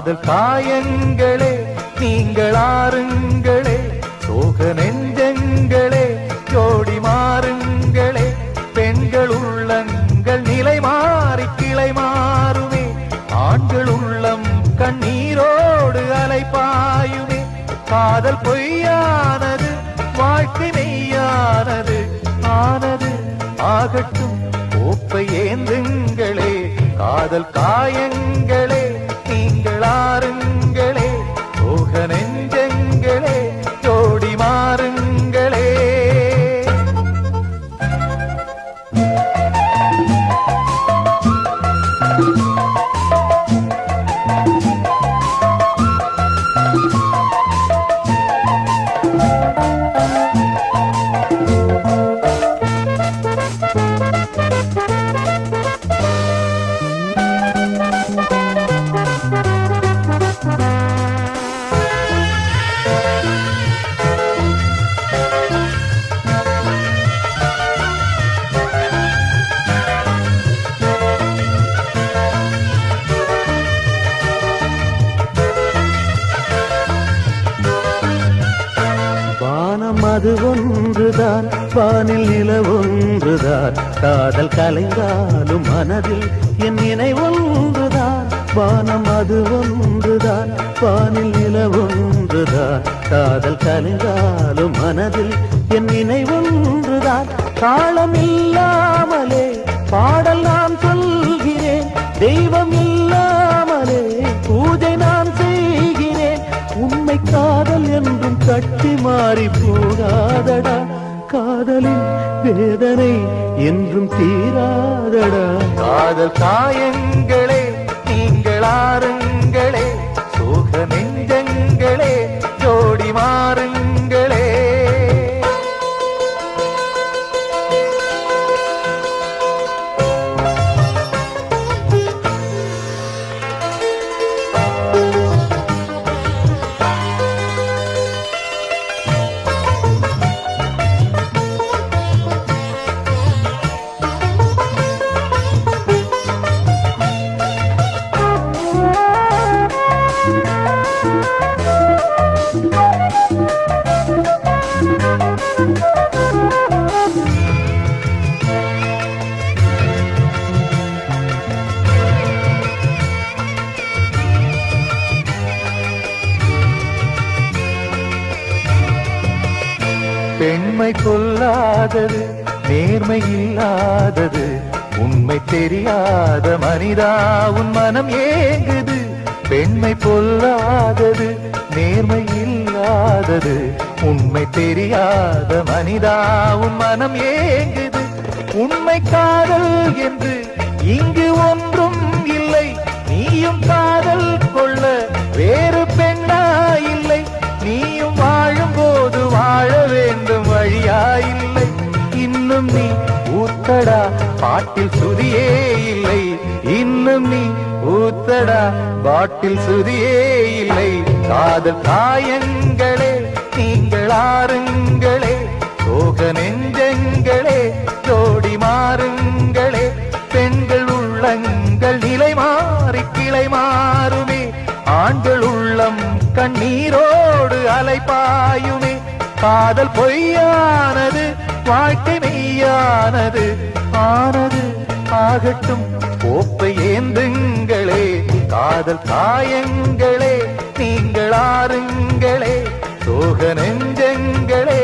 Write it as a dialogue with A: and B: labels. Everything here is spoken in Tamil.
A: காதல் காயங்களே நீங்கள் ஆறுங்களே, சோக நெஞ்சங்களே ஜோடி மாறுங்களே, பெண்கள் உள்ளங்கள் நிலை மாறி கிளை மாறுமே, ஆண்கள் உள்ளம் கண்ணீரோடு அலைபாயுமே. காதல் பொய்யானது வாழ்க்கை மெய்யானது, ஆனது ஆகட்டும் கோப்பை ஏந்துங்களே. காதல் காயங்களே நீங்கள் ஆறுங்களே, சோக நெஞ்சங்களே ஜோடி மாறுங்களே.
B: அது ஒன்றுதான், வானில் நிலவொன்றுதான், காதல் கலைந்தாலும் மனதில் என் நினைவொன்றுதான். வானம் அது ஒன்றுதான், வானில் நிலவொன்றுதான், காதல் கலைந்தாலும் மனதில் என் நினைவொன்றுதான். காலம் இல்லாமலே பாடல் நான் சொல்கிறேன், தெய்வம் இல்லாமலே பூஜை நான் செய்கிறேன். உண்மை காதல் என்றும் கட்டி மாறி போகாதடா, காதலின் வேதனை என்றும் தீராதடா.
A: காதல் காயங்களே நீங்கள் ஆறுங்களே, சோக நெஞ்சங்களே ஜோடி மாறுங்களே. பெண்மை கொல்லாதது, நேர்மை இல்லாதது, உண்மை தெரியாத மனிதா உன் மனம் ஏங்குது. பெண்மை பொல்லாதது, நேர்மை இல்லாதது, உண்மை தெரியாத மனிதா உன் மனம் ஏங்குது. உண்மை காதல் என்று இங்கு ஒன்றும் இல்லை, நீயும் காதல் கொள்ள வேறு பெண்ணா இல்லை. நீயும் வாழும் போது வாழ வேண்டும் வழியாயில்லை. இன்னும் நீ ஊத்தடா பாட்டில் சுதியே இல்லை, இன்னும் நீ ஊத்தடா பாட்டில் சுதியே இல்லை. காதல் காயங்களே நீங்கள் ஆறுங்களே, சோக நெஞ்சங்களே ஜோடி மாறுங்களே, பெண்கள் உள்ளங்கள் நிலை மாறி கிளை மாறுமே, ஆண்கள் உள்ளம் கண்ணீரோடு அலைபாயுமே. காதல் பொய்யானது வாழ்க்கை மெய்யானது, ஆனது ஆகட்டும் கோப்பை ஏந்துங்களே. காதல் காயங்களே நீங்கள் ஆறுங்களே, சோக நெஞ்சங்களே